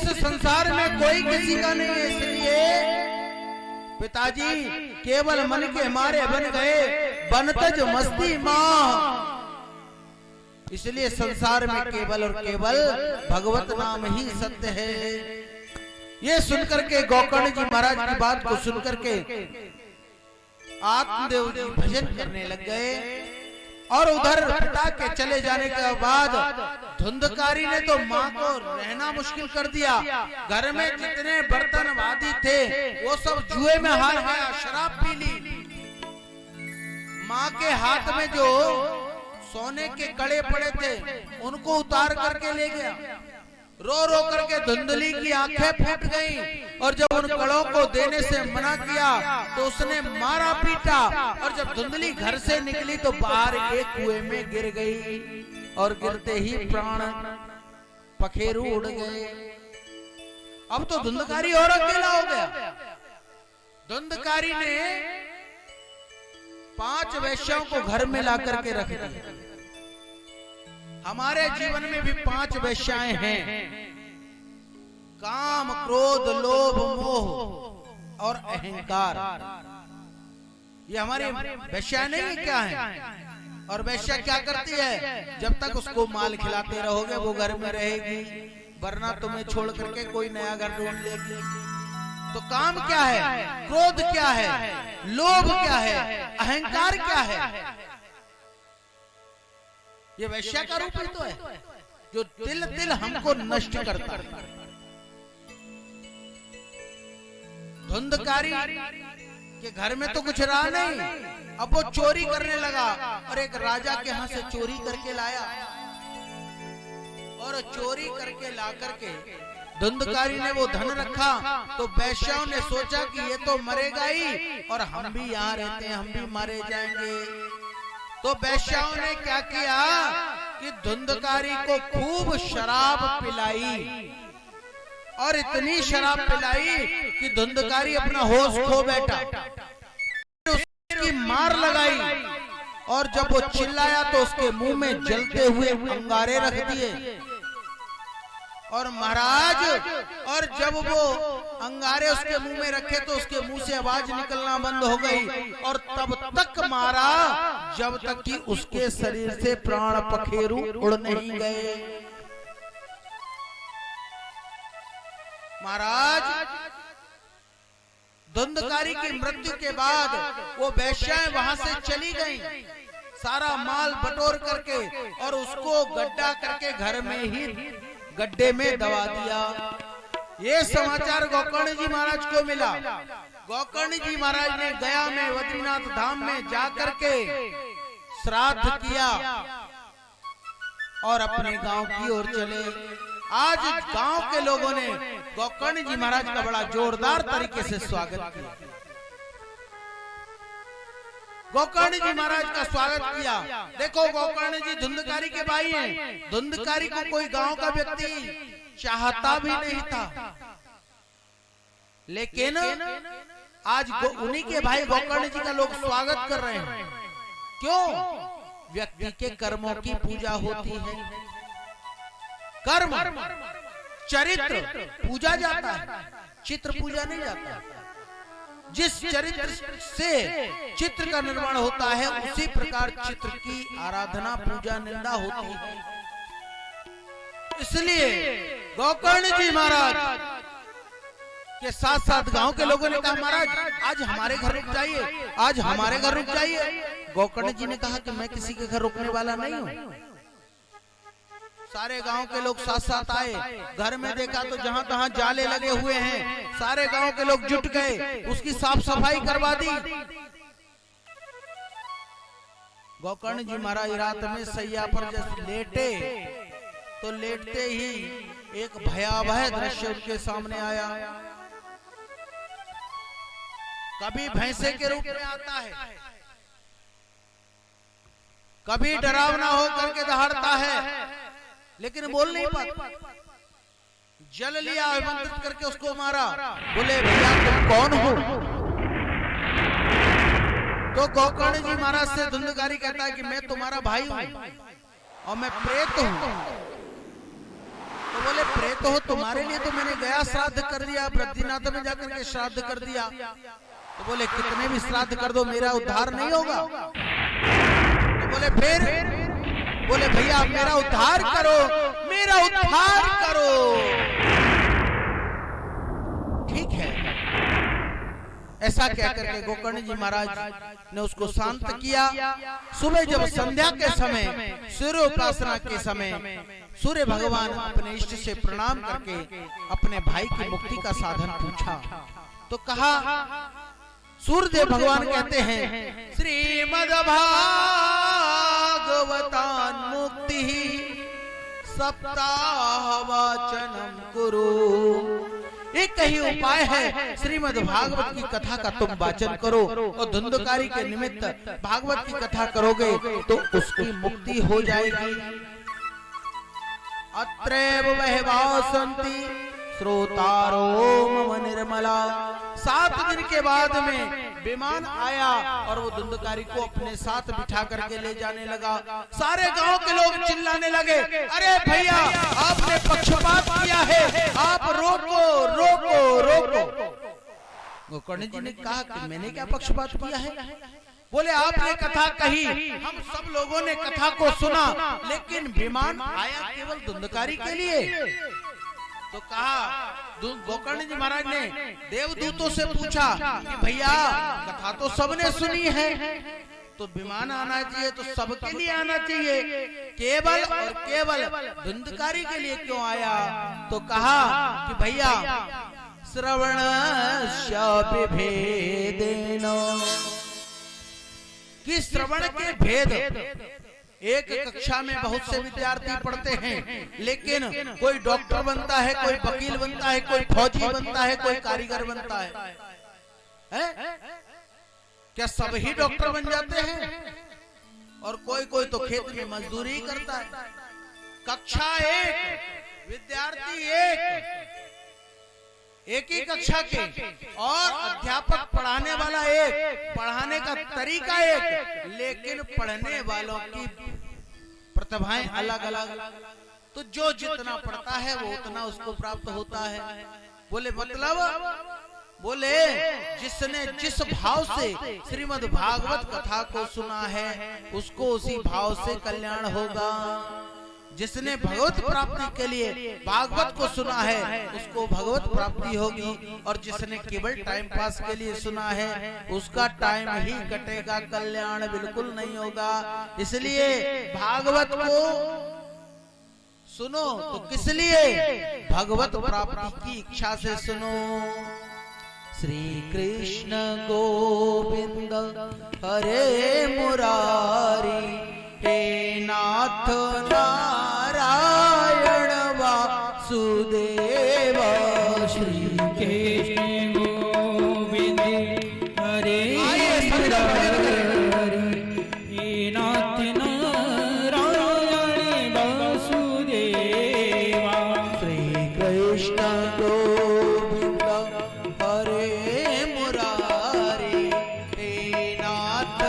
इस संसार में कोई किसी का नहीं है, इसलिए पिताजी केवल मन के मारे बन गए बनतज मस्ती माँ। इसलिए संसार में केवल और केवल भगवत नाम ही सत्य है। ये सुनकर के गोकर्ण जी महाराज की बात को सुनकर के आत्मदेव जी भजन करने लग गए। और उधर पिता के चले जाने के बाद धुंधकारी ने तो माँ को रहना मुश्किल कर दिया। घर में जितने बर्तनवादी थे वो सब जुए में हार गया, शराब पी ली। माँ के हाथ में जो सोने के कड़े पड़े थे उनको उतार करके ले गया। रो रो करके धुंधली की आंखें फूट गईं। और जब उन कड़ों को देने से मना किया तो उसने मारा पीटा। और जब धुंधली घर से निकली तो बाहर एक कुएं में गिर गई और गिरते ही प्राण पखेरु उड़ गए। अब तो धुंधकारी और अकेला हो गया। धुंधकारी ने 5 वेश्याओं को घर में ला करके रख दिया। हमारे जीवन में भी 5 वेश्याएं हैं, काम, क्रोध, लोभ, मोह और अहंकार। ये हमारी वेश्या नहीं क्या है? और वेश्या क्या करती है? जब तक उसको माल खिलाते रहोगे वो घर में रहेगी, वरना तुम्हें छोड़ करके कोई नया घर ढूंढ लेगी। तो काम क्या है, क्रोध क्या है, लोभ क्या है, अहंकार क्या है? ये वैश्या का रूप ही तो है जो तिल तिल हमको नष्ट करता है। धुंधकारी के घर में तो कुछ रहा नहीं, अब वो चोरी करने लगा और एक राजा के यहाँ से चोरी करके लाया। और चोरी करके ला करके धुंधकारी ने वो धन रखा। तो वैश्याओं ने सोचा कि ये तो मरेगा ही और हम भी यहाँ रहते हैं, हम भी मारे जाएंगे। तो वैश्याओं ने क्या किया कि धुंधकारी को खूब शराब पिलाई और इतनी शराब पिलाई कि धुंधकारी अपना होश खो बैठा। उसकी मार लगाई और जब वो चिल्लाया तो उसके मुंह में जलते हुए अंगारे रख दिए। और महाराज, और जब वो अंगारे उसके मुंह में रखे तो उसके मुंह से आवाज निकलना बंद हो गई। और तब तक मारा जब तक कि उसके शरीर से प्राण पखेरु उड़ नहीं गए। महाराज, धुंधकारी की मृत्यु के बाद वो वेश्याएं वहां से चली गईं, सारा माल बटोर करके और उसको गड्ढा करके घर में ही गड्ढे में दबा दिया। ये समाचार गोकर्ण जी महाराज को मिला। गोकर्ण जी महाराज ने गया में बद्रीनाथ धाम में जाकर के श्राद्ध किया और अपने गांव की ओर चले। आज गांव के लोगों ने गोकर्ण जी महाराज का बड़ा जोरदार तरीके से स्वागत किया। गोकर्ण जी महाराज का स्वागत किया। देखो, गोकर्ण जी धुंधकारी के भाई हैं। धुंधकारी को कोई गांव का व्यक्ति चाहता भी नहीं था, लेकिन आज उन्हीं के भाई गोकर्ण जी का लोग स्वागत कर रहे हैं। क्यों? व्यक्ति के कर्मों की पूजा होती है। कर्म, चरित्र पूजा जाता है, चित्र पूजा नहीं जाता। जिस चरित्र से चित्र का निर्माण होता है उसी प्रकार चित्र की आराधना, पूजा, निंदा होती है। इसलिए गोकर्ण जी महाराज के साथ साथ गांव के लोगों ने कहा, महाराज आज हमारे घर रुक जाइए, आज हमारे घर रुक जाइए। गोकर्ण जी ने कहा कि मैं किसी के घर रुकने वाला नहीं हूँ। सारे गांव के लोग साथ साथ आए। घर में देखा तो जहां तहां जाले लगे हुए हैं। सारे गांव के लोग जुट गए, उसकी साफ सफाई करवा दी। गोकर्ण जी महाराज रात में सैया पर जब लेटे तो लेटते ही एक भयावह दृश्य उनके सामने आया। कभी भैंसे के रूप में आता है, कभी डरावना होकर के दहाड़ता है, लेकिन बोल नहीं पाता। जल लिया, आमंत्रित करके उसको मारा। बोले, भैया तुम कौन हो? तो गोकर्ण जी महाराज से धुंधकारी कहता है कि मैं तुम्हारा भाई हूं और मैं प्रेत हूं। तो बोले प्रेत हो तुम्हारे लिए तो मैंने गया श्राद्ध कर दिया, बद्रीनाथ में जाकर के श्राद्ध कर दिया। तो बोले कितने भी श्राद्ध कर दो मेरा उद्धार नहीं होगा। तो बोले फिर? बोले भैया मेरा उद्धार करो, मेरा उद्धार करो। ठीक है, ऐसा कहकर के गोकर्ण जी महाराज ने उसको शांत किया। सुबह जब संध्या के समय, सूर्योपासना के समय, सूर्य भगवान अपने इष्ट से प्रणाम करके अपने भाई की मुक्ति का साधन पूछा तो कहा, सूर्यदेव भगवान कहते हैं श्रीमद् भागवतान मुक्ति सप्ताह वाचनम कुरु। एक ही उपाय है, श्रीमद् भागवत की कथा का तुम वाचन करो और धुंधकारी के निमित्त भागवत की कथा करोगे तो उसकी मुक्ति हो जाएगी। अत्रैव वहवासन्ति श्रोतारो मम निर्मला। 7 दिन के बाद में विमान आया और वो धुंधकारी को अपने साथ बिठा करके ले जाने लगा। सारे गांव के लोग चिल्लाने लगे, अरे भैया आपने पक्षपात किया है, आप रोको रोको रोको। गोकर्ण जी ने कहा कि मैंने क्या पक्षपात किया है? बोले आपने कथा कही, हम सब लोगों ने कथा को सुना, लेकिन विमान आया केवल धुंधकारी के लिए। तो कहा, गोकर्ण जी महाराज ने देवदूतों से पूछा कि भैया कथा तो सबने सुनी है, तो विमान आना चाहिए तो सबके लिए आना चाहिए, केवल और केवल धुंधकारी के लिए क्यों आया? तो कहा कि भैया श्रवणस्य भेदेन, कि श्रवण के भेद एक कक्षा में बहुत से विद्यार्थी पढ़ते हैं, लेकिन कोई डॉक्टर बनता है, कोई वकील बनता है, कोई फौजी बनता है, कोई कारीगर बनता है? क्या सब ही डॉक्टर बन जाते हैं? और कोई कोई तो खेत में मजदूरी करता है। कक्षा एक, विद्यार्थी एक ही कक्षा के, और अध्यापक पढ़ाने वाला एक, पढ़ाने का तरीका एक, लेकिन पढ़ने वालों की प्रतिभाएं अलग अलग। तो जो जितना पढ़ता है वो उतना उसको प्राप्त होता है। बोले मतलब? बोले जिसने जिस भाव से श्रीमद् भागवत कथा को सुना है उसको उसी भाव से कल्याण होगा। जिसने भगवत प्राप्ति के लिए भागवत को सुना है उसको भगवत प्राप्ति होगी, और जिसने केवल टाइम पास के लिए सुना है उसका टाइम ही कटेगा, कल्याण बिल्कुल नहीं होगा। इसलिए भागवत को सुनो तो किस लिए? भगवत प्राप्ति की इच्छा से सुनो। श्री कृष्ण गोविंद हरे मुरारी, हे नाथ नारायण वासुदेव। श्री कृष्ण गोविंद हरे मुरारी, हे नाथ नारायण वासुदेव। श्री कृष्ण गोविंद हरे मुरारी, हे नाथ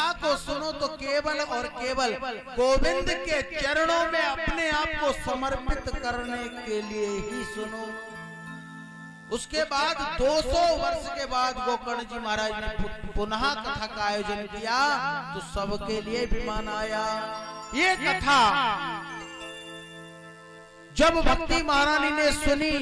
कथा को सुनो तो केवल और केवल गोविंद के चरणों में अपने आप को समर्पित करने के लिए ही सुनो। उसके बाद 200 वर्ष के बाद गोकर्ण जी महाराज ने पुनः कथा का आयोजन किया तो सबके लिए विमान आया। ये कथा जब भक्ति महारानी ने सुनी